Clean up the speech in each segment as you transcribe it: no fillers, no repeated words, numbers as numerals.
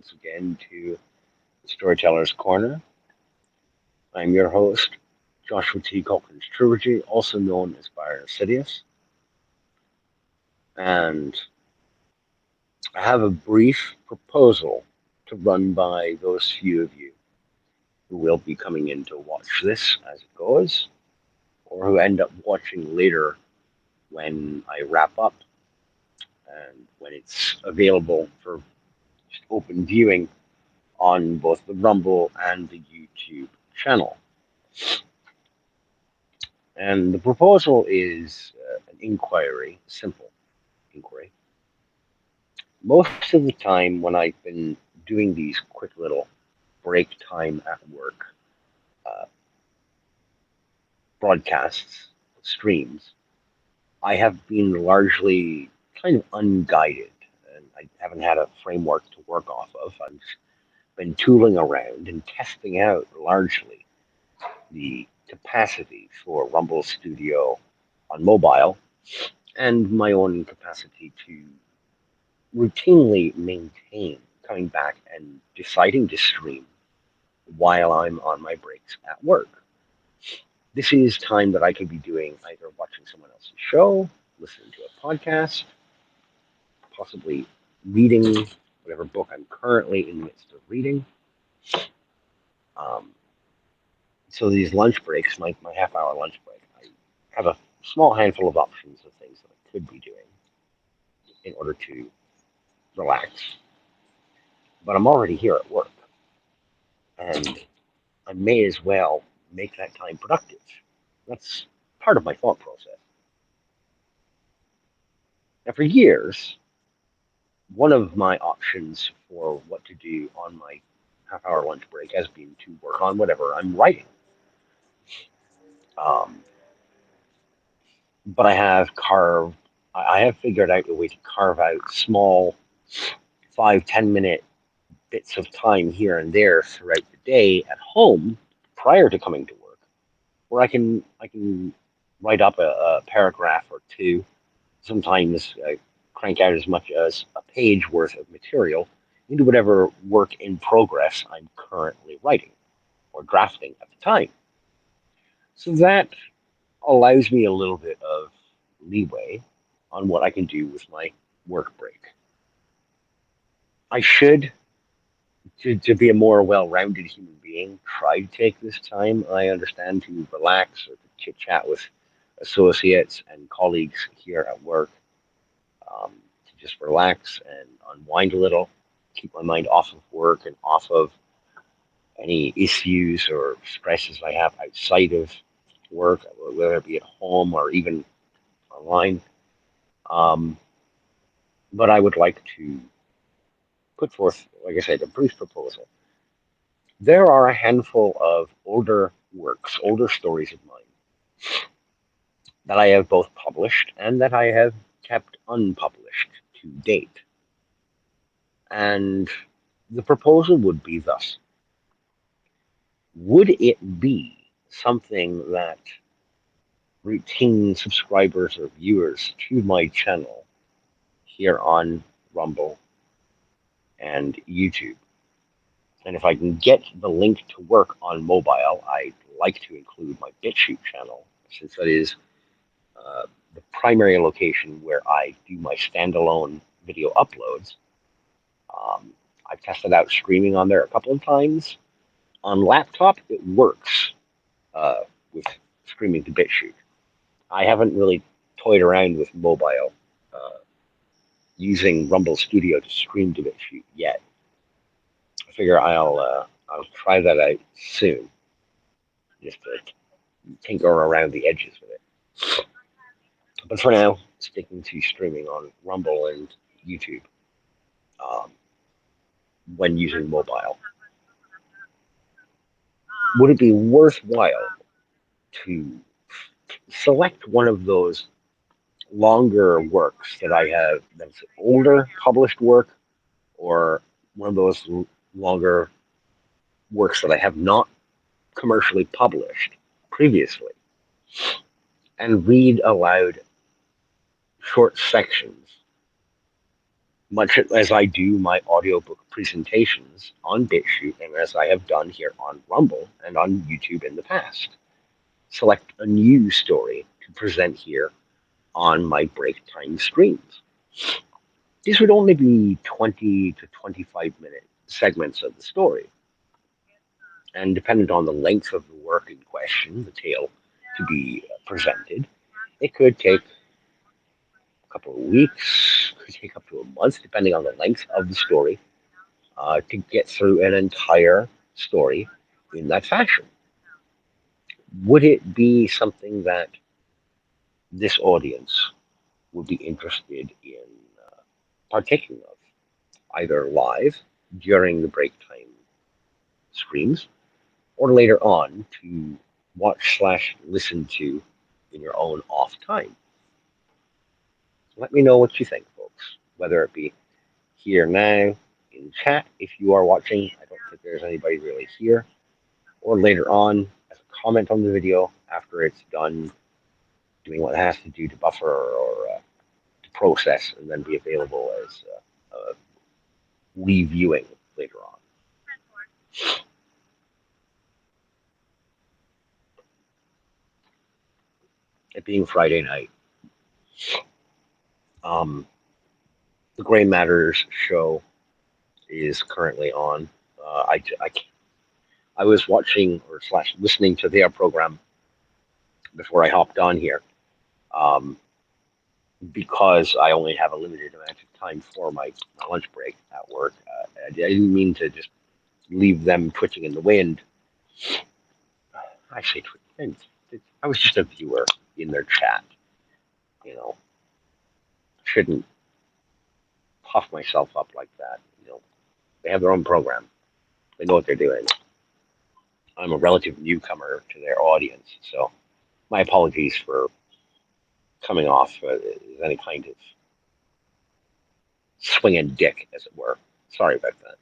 once again to Storyteller's Corner. I'm your host, Joshua T. Calkins Trilogy, also known as Byron Sidious, and I have a brief proposal to run by those few of you who will be coming in to watch this as it goes, or who end up watching later when I wrap up and when it's available for just open viewing on both the Rumble and the YouTube channel. And the proposal is an inquiry, simple inquiry. Most of the time, when I've been doing these quick little break time at work uh, broadcasts, streams, I have been largely kind of unguided, and I haven't had a framework to work off of. I've been tooling around and testing out largely the capacity for Rumble Studio on mobile and my own capacity to routinely maintain coming back and deciding to stream while I'm on my breaks at work. This is time that I could be doing either watching someone else's show, listening to a podcast, possibly reading whatever book I'm currently in the midst of reading. Um, so these lunch breaks, my half hour lunch break, I have a small handful of options of things that I could be doing in order to relax. But I'm already here at work, and I may as well make that time productive. That's part of my thought process. Now, for years, one of my options for what to do on my half hour lunch break has been to work on whatever I'm writing. Um, but I have figured out a way to carve out small 5-10 minute bits of time here and there throughout the day at home prior to coming to work, where I can write up a paragraph or two, sometimes crank out as much as a page worth of material into whatever work in progress I'm currently writing or drafting at the time. So that allows me a little bit of leeway on what I can do with my work break. I should, to be a more well rounded human being, try to take this time, I understand, to relax or to chit chat with associates and colleagues here at work, to just relax and unwind a little, keep my mind off of work and off of any issues or stresses I have outside of work, whether it be at home or even online. Um, but I would like to put forth, like I said, a brief proposal. There are a handful of older works, older stories of mine that I have both published and that I have kept unpublished to date. And the proposal would be thus: would it be something that routine subscribers or viewers to my channel here on Rumble and YouTube, and if I can get the link to work on mobile, I'd like to include my BitChute channel, since that is uh, the primary location where I do my standalone video uploads. Um, I've tested out streaming on there a couple of times. On laptop, it works uh, with streaming to BitChute. I haven't really toyed around with mobile uh, using Rumble Studio to stream to BitChute yet. I figure I'll try that out soon, just to tinker around the edges with it. But for now, sticking to streaming on Rumble and YouTube um, when using mobile. Would it be worthwhile to select one of those longer works that I have, that's older published work, or one of those longer works that I have not commercially published previously, and read aloud short sections much as I do my audiobook presentations on BitChute and as I have done here on Rumble and on YouTube in the past. Select a new story to present here on my break time streams. These would only be 20 to 25-minute segments of the story, and dependent on the length of the work in question, the tale to be presented, it could take a couple of weeks, could take up to a month, depending on the length of the story, to get through an entire story in that fashion. Would it be something that this audience would be interested in partaking of, either live during the break time streams or later on to watch slash listen to in your own off time? Let me know what you think, folks, whether it be here now in chat if you are watching. I don't think there's anybody really here, or later on as a comment on the video after it's done doing what it has to do to buffer or to process and then be available as reviewing later on. It being Friday night, um, the Gray Matters show is currently on. I was watching or slash listening to their program before I hopped on here, um, because I only have a limited amount of time for my lunch break at work. I didn't mean to just leave them twitching in the wind. I say twitching. I was just a viewer in their chat. You know, shouldn't puff myself up like that. They have their own program. They know what they're doing. I'm a relative newcomer to their audience, so my apologies for coming off as any kind of swinging dick, as it were. Sorry about that.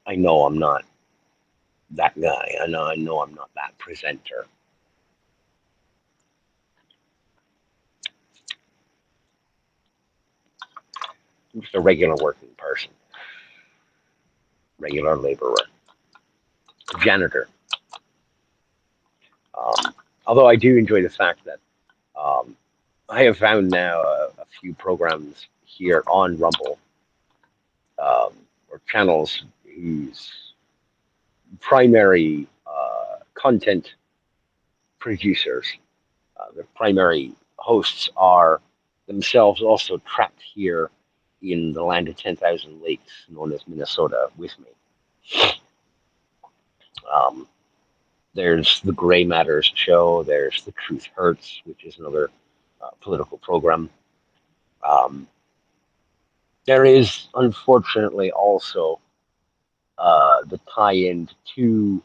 I know I'm not that guy. I know I'm not that presenter. I'm just a regular working person, regular laborer, janitor. Although I do enjoy the fact that I have found now a few programs here on Rumble, or channels whose primary content producers, the primary hosts, are themselves also trapped here in the land of 10,000 lakes known as Minnesota with me. Um, there's the Gray Matters show, there's The Truth Hurts, which is another political program. Um, there is, unfortunately, also the tie in to two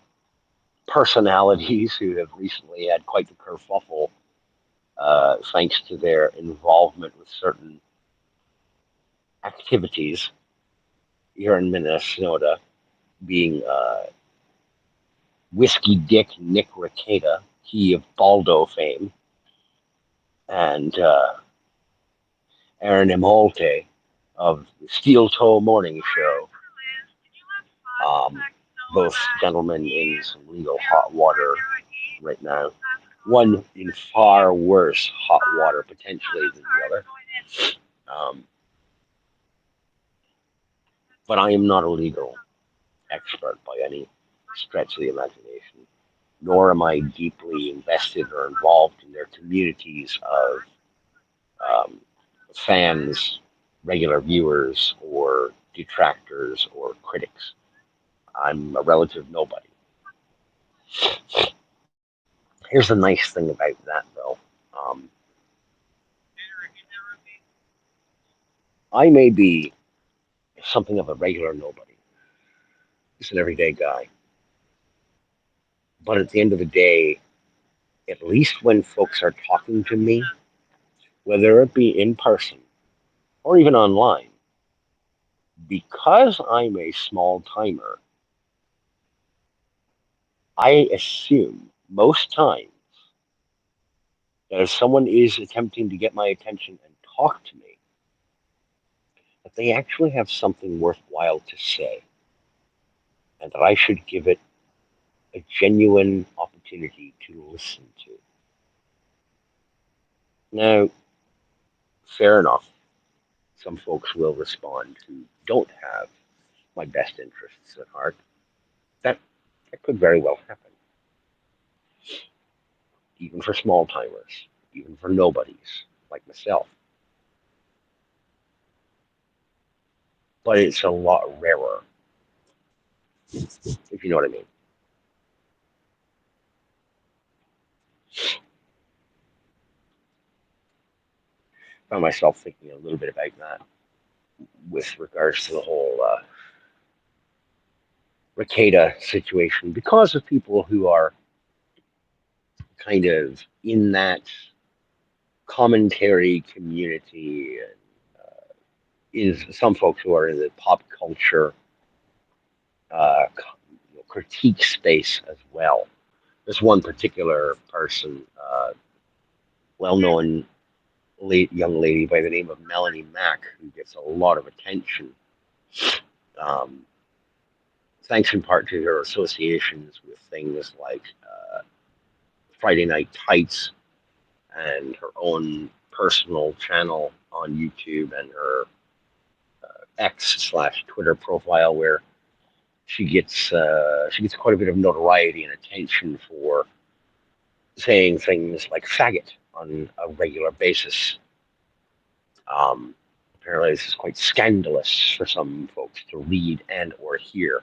personalities who have recently had quite the kerfuffle, thanks to their involvement with certain activities here in Minnesota, being Whiskey Dick Nick Rekieta, he of Baldo fame, and Aaron M. Holte of the Steel Toe Morning Show. Both gentlemen in some legal hot water right now. One in far worse hot water potentially than the other. But I am not a legal expert by any stretch of the imagination, nor am I deeply invested or involved in their communities of fans, regular viewers, or detractors or critics. I'm a relative nobody. Here's the nice thing about that, though. I may be something of a regular nobody, just an everyday guy. But at the end of the day, at least when folks are talking to me, whether it be in person or even online, because I'm a small timer, I assume most times that if someone is attempting to get my attention and talk to me, they actually have something worthwhile to say, and that I should give it a genuine opportunity to listen to. Now, fair enough, some folks will respond who don't have my best interests at heart. That, that could very well happen, even for small timers, even for nobodies like myself. But it's a lot rarer, if you know what I mean. I found myself thinking a little bit about that with regards to the whole Ricada situation because of people who are kind of in that commentary community and is some folks who are in the pop culture uh, critique space as well. There's one particular person, well-known young lady by the name of Melanie Mack, who gets a lot of attention, um, thanks in part to her associations with things like Friday Night Tights and her own personal channel on YouTube and her X/Twitter profile, where she gets quite a bit of notoriety and attention for saying things like faggot on a regular basis. Um, Apparently, this is quite scandalous for some folks to read and or hear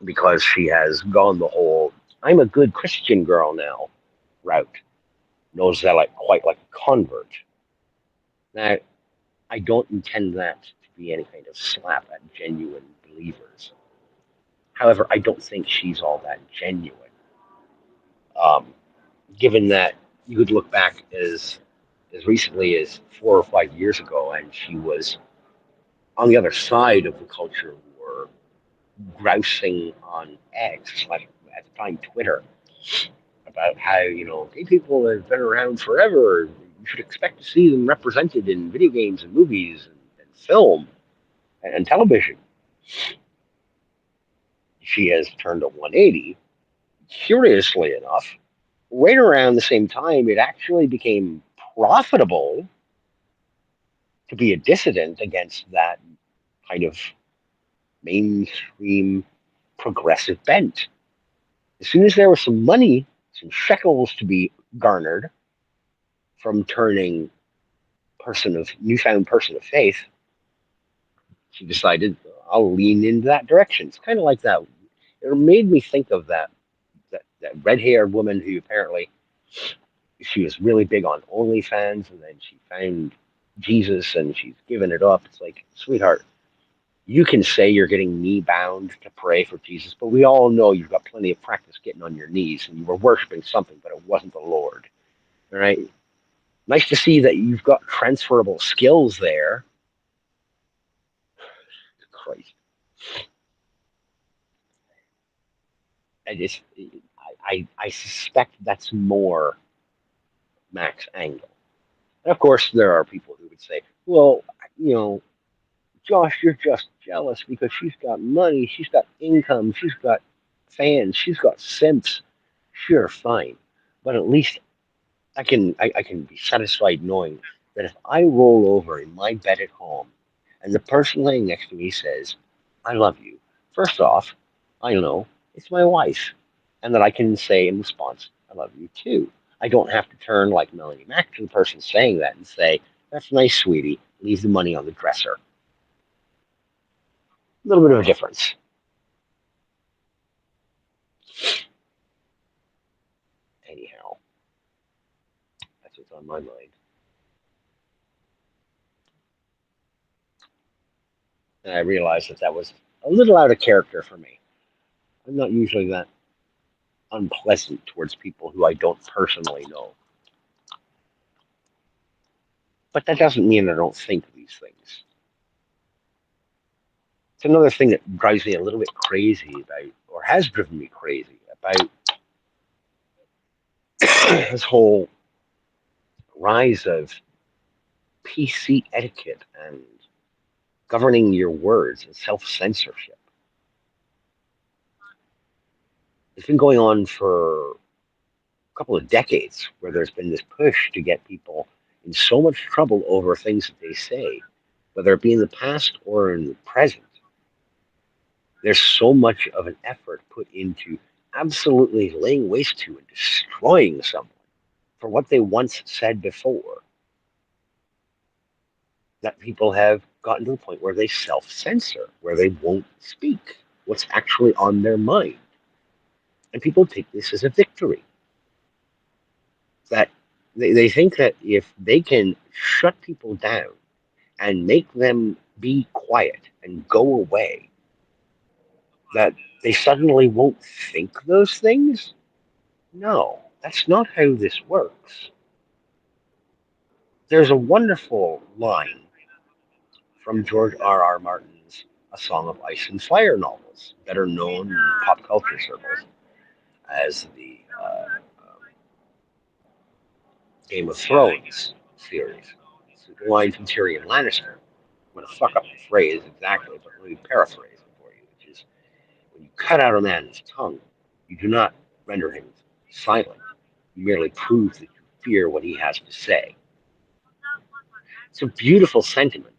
because she has gone the whole "I'm a good Christian girl now" route. Knows that like quite like a convert. Now, I don't intend that to be any kind of slap at genuine believers. However, I don't think she's all that genuine. Um, Given that you could look back as recently as 4 or 5 years ago, and she was on the other side of the culture war, grousing on X, like at the time Twitter, about how gay people have been around forever. You should expect to see them represented in video games and movies and film and television. She has turned a 180. Curiously enough, right around the same time, it actually became profitable to be a dissident against that kind of mainstream progressive bent. As soon as there was some money, some shekels to be garnered from turning newfound person of faith, she decided I'll lean into that direction. It's kind of like that. It made me think of that red-haired woman who apparently she was really big on OnlyFans, and then she found Jesus and she's given it up. It's like, sweetheart, you can say you're getting knee bound to pray for Jesus, but we all know you've got plenty of practice getting on your knees and you were worshiping something, but it wasn't the Lord. All right. Nice to see that you've got transferable skills there. Christ. I just, I suspect that's more Max Angle. And of course, there are people who would say, well, you know, Josh, you're just jealous because she's got money, she's got income, she's got fans, she's got simps. Sure, fine. But at least I can be satisfied knowing that if I roll over in my bed at home and the person laying next to me says, I love you, first off, I know it's my wife. And that I can say in response, I love you too. I don't have to turn like Melanie Mack to the person saying that and say, that's nice, sweetie. Leave the money on the dresser. A little bit of a difference. Anyhow, that's what's on my mind. And I realized that that was a little out of character for me. I'm not usually that unpleasant towards people who I don't personally know. But that doesn't mean I don't think these things. It's another thing that drives me a little bit crazy about, or has driven me crazy about this whole rise of PC etiquette and governing your words and self-censorship. It's been going on for a couple of decades where there's been this push to get people in so much trouble over things that they say, whether it be in the past or in the present. There's so much of an effort put into absolutely laying waste to and destroying someone for what they once said before, that people have gotten to the point where they self censor, where they won't speak what's actually on their mind. And people take this as a victory. That they think that if they can shut people down and make them be quiet and go away, that they suddenly won't think those things. No, that's not how this works. There's a wonderful line from George R. R. Martin's A Song of Ice and Fire novels, better known in pop culture circles as the Game of Thrones series. So the line from Tyrion Lannister. I'm going to fuck up the phrase exactly, but let me paraphrase it for you, which is when you cut out a man's tongue, you do not render him silent. You merely prove that you fear what he has to say. It's a beautiful sentiment,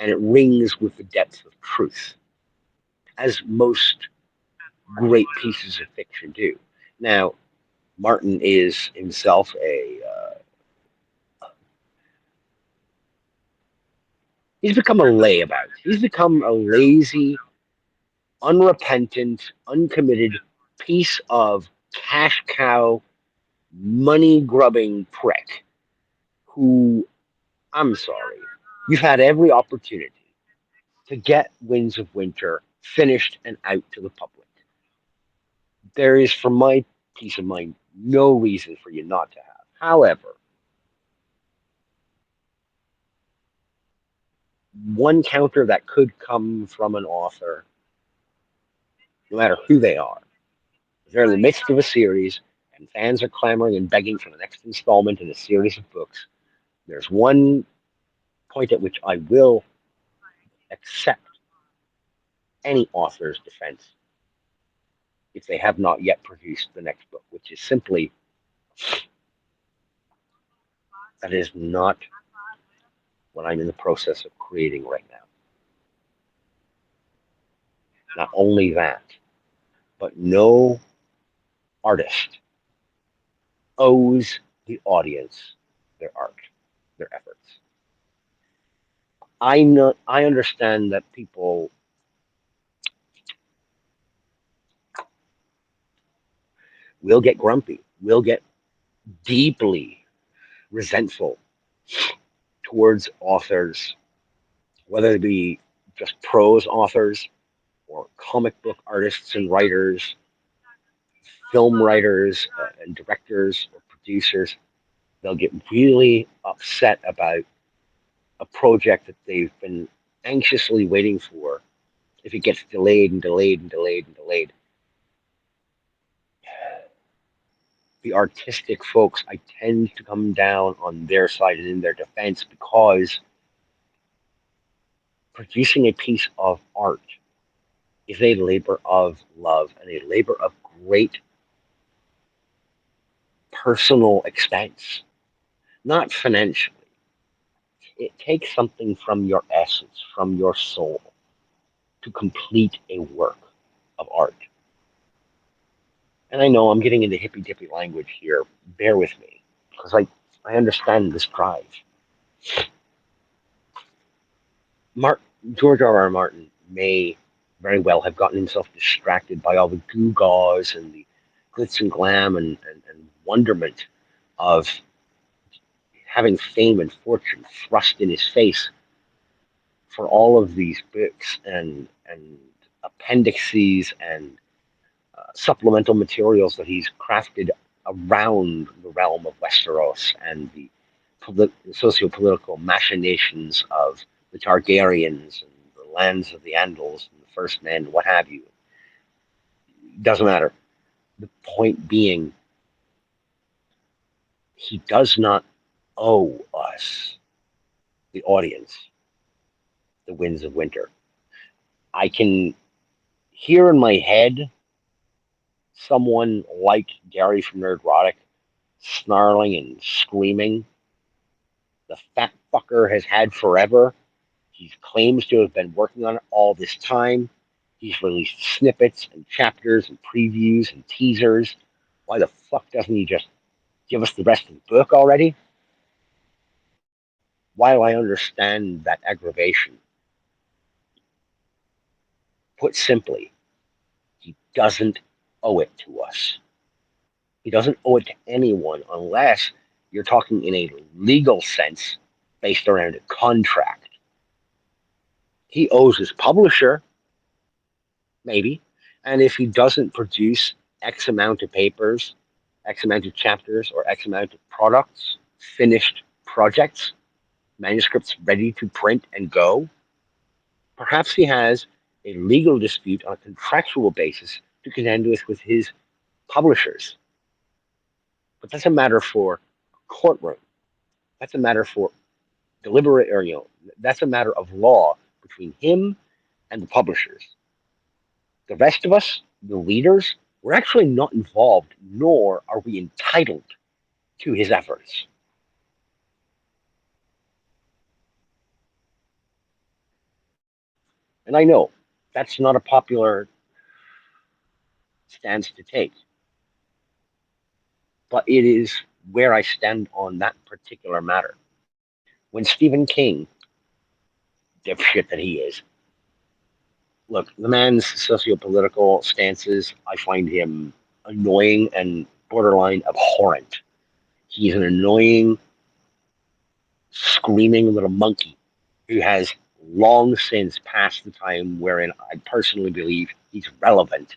and it rings with the depth of truth, as most great pieces of fiction do. Now, Martin is himself he's become a layabout. He's become a lazy, unrepentant, uncommitted piece of cash cow, money grubbing prick who, I'm sorry, you've had every opportunity to get Winds of Winter finished and out to the public. There is, for my peace of mind, no reason for you not to have. However, one counter that could come from an author, no matter who they are, if they're in the midst of a series and fans are clamoring and begging for the next installment in a series of books, there's one point at which I will accept any author's defense if they have not yet produced the next book, which is simply that is not what I'm in the process of creating right now. Not only that, but no artist owes the audience their art, their efforts. I understand that people will get grumpy, will get deeply resentful towards authors, whether it be just prose authors or comic book artists and writers, film writers and directors or producers. They'll get really upset about a project that they've been anxiously waiting for. If it gets delayed and delayed and delayed and delayed, the artistic folks, I tend to come down on their side and in their defense because producing a piece of art is a labor of love and a labor of great personal expense, not financially. It takes something from your essence, from your soul, to complete a work of art. And I know I'm getting into hippy dippy language here. Bear with me, because I understand this drive. Mark, George R. R. Martin may very well have gotten himself distracted by all the gewgaws and the glitz and glam and wonderment of having fame and fortune thrust in his face for all of these books and appendices and supplemental materials that he's crafted around the realm of Westeros and the socio-political machinations of the Targaryens and the lands of the Andals and the First Men, what have you. Doesn't matter. The point being, he does not owe us, the audience, The Winds of Winter. I can hear in my head someone like Gary from Nerdrotic snarling and screaming. The fat fucker has had forever. He claims to have been working on it all this time. He's released snippets and chapters and previews and teasers. Why the fuck doesn't he just give us the rest of the book already? While I understand that aggravation, put simply, he doesn't owe it to us. He doesn't owe it to anyone unless you're talking in a legal sense based around a contract. He owes his publisher, maybe, and if he doesn't produce X amount of papers, X amount of chapters, or X amount of products, finished projects, manuscripts ready to print and go, perhaps he has a legal dispute on a contractual basis to contend with his publishers. But that's a matter for a courtroom. That's a matter for deliberate, or that's a matter of law between him and the publishers. The rest of us, the readers, we're actually not involved, nor are we entitled to his efforts. And I know that's not a popular stance to take, but it is where I stand on that particular matter. When Stephen King, dipshit that he is, look, the man's socio-political stances, I find him annoying and borderline abhorrent. He's an annoying, screaming little monkey who has long since passed the time wherein I personally believe he's relevant.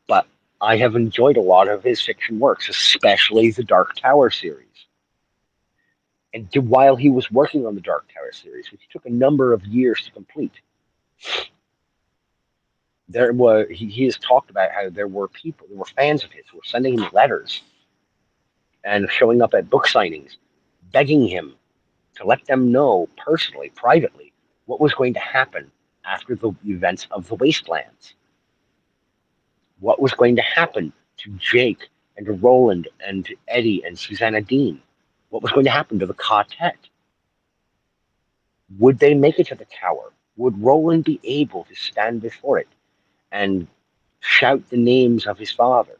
But I have enjoyed a lot of his fiction works, especially the Dark Tower series. And while he was working on the Dark Tower series, which took a number of years to complete, he has talked about how there were fans of his who were sending him letters and showing up at book signings, begging him to let them know personally, privately, what was going to happen after the events of the Wastelands. What was going to happen to Jake and to Roland and to Eddie and Susanna Dean? What was going to happen to the quartet? Would they make it to the tower? Would Roland be able to stand before it and shout the names of his father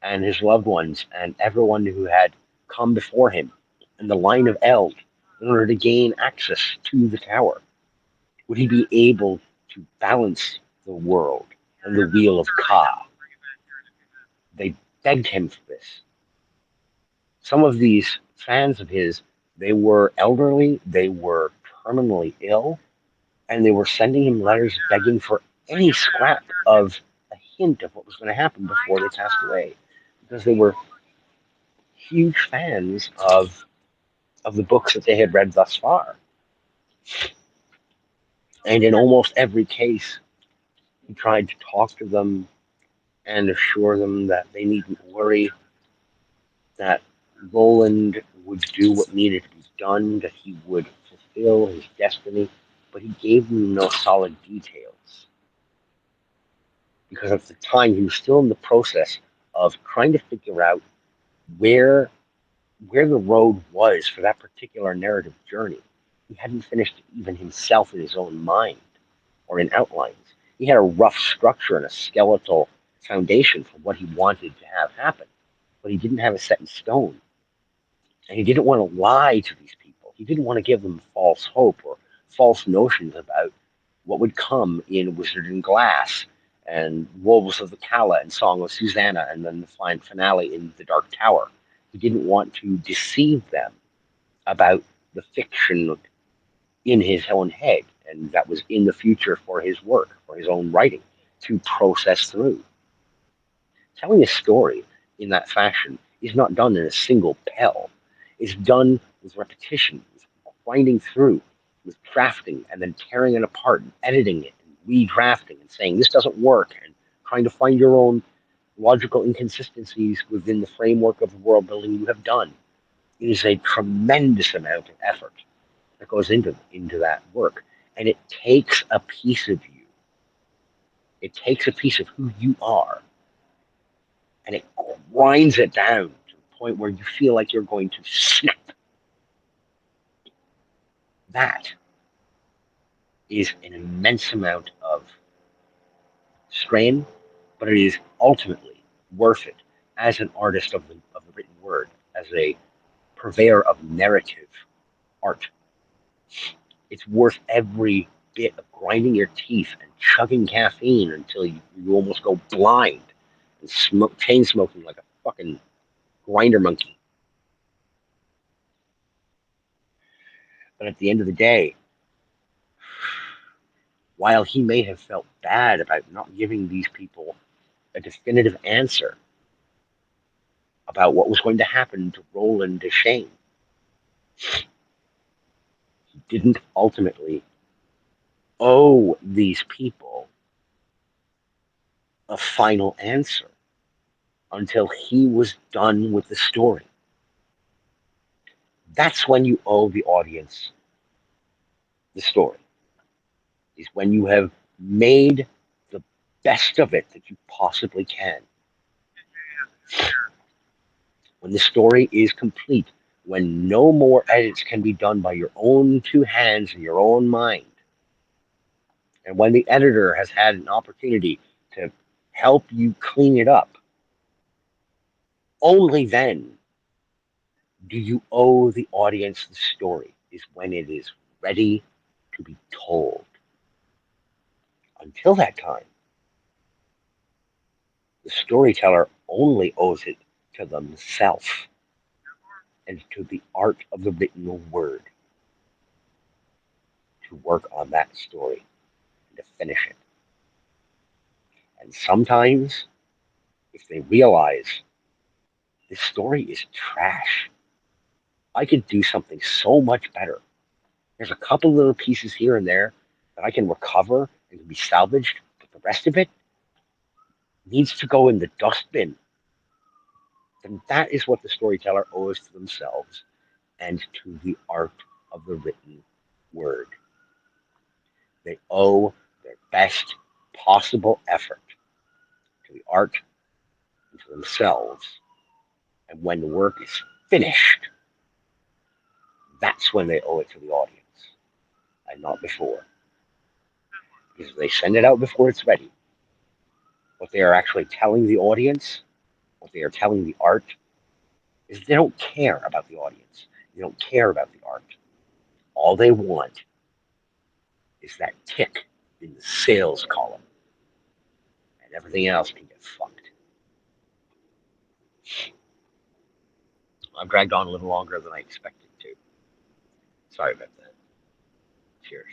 and his loved ones and everyone who had come before him in the line of Eld in order to gain access to the tower? Would he be able to balance the world and the wheel of Ka? They begged him for this. Some of these fans of his, they were elderly, they were terminally ill, and they were sending him letters begging for any scrap of a hint of what was going to happen before they passed away, because they were huge fans of the books that they had read thus far. And in almost every case, he tried to talk to them and assure them that they needn't worry, that Roland would do what needed to be done, that he would fulfill his destiny, but he gave them no solid details. Because at the time, he was still in the process of trying to figure out where the road was for that particular narrative journey. He hadn't finished even himself in his own mind or in outlines. He had a rough structure and a skeletal foundation for what he wanted to have happen, but he didn't have it set in stone. And he didn't want to lie to these people. He didn't want to give them false hope or false notions about what would come in Wizard and Glass and Wolves of the Calla and Song of Susanna and then the fine finale in The Dark Tower. He didn't want to deceive them about the fiction in his own head, and that was in the future for his work, for his own writing, to process through. Telling a story in that fashion is not done in a single pell. It's done with repetition, with winding through, with drafting, and then tearing it apart and editing it and redrafting and saying this doesn't work and trying to find your own logical inconsistencies within the framework of the world building you have done. It is a tremendous amount of effort. that goes into that work, and it takes a piece of you. It takes a piece of who you are, and it grinds it down to the point where you feel like you're going to snap. That is an immense amount of strain, but it is ultimately worth it as an artist of the written word, as a purveyor of narrative art. It's worth every bit of grinding your teeth and chugging caffeine until you almost go blind and chain smoking like a fucking grinder monkey. But at the end of the day, while he may have felt bad about not giving these people a definitive answer about what was going to happen to Roland Deschain, he didn't ultimately owe these people a final answer until he was done with the story. That's when you owe the audience the story, is when you have made the best of it that you possibly can. When the story is complete, when no more edits can be done by your own two hands and your own mind, and when the editor has had an opportunity to help you clean it up, only then do you owe the audience the story, is when it is ready to be told. Until that time, the storyteller only owes it to themselves and to the art of the written word to work on that story and to finish it. And sometimes, if they realize this story is trash, I could do something so much better. There's a couple little pieces here and there that I can recover and can be salvaged, but the rest of it needs to go in the dustbin. And that is what the storyteller owes to themselves and to the art of the written word. They owe their best possible effort to the art and to themselves. And when the work is finished, that's when they owe it to the audience and not before. Because if they send it out before it's ready, what they are actually telling the audience, what they are telling the art, is they don't care about the audience. They don't care about the art. All they want is that tick in the sales column, and everything else can get fucked. I've dragged on a little longer than I expected to. Sorry about that. Cheers.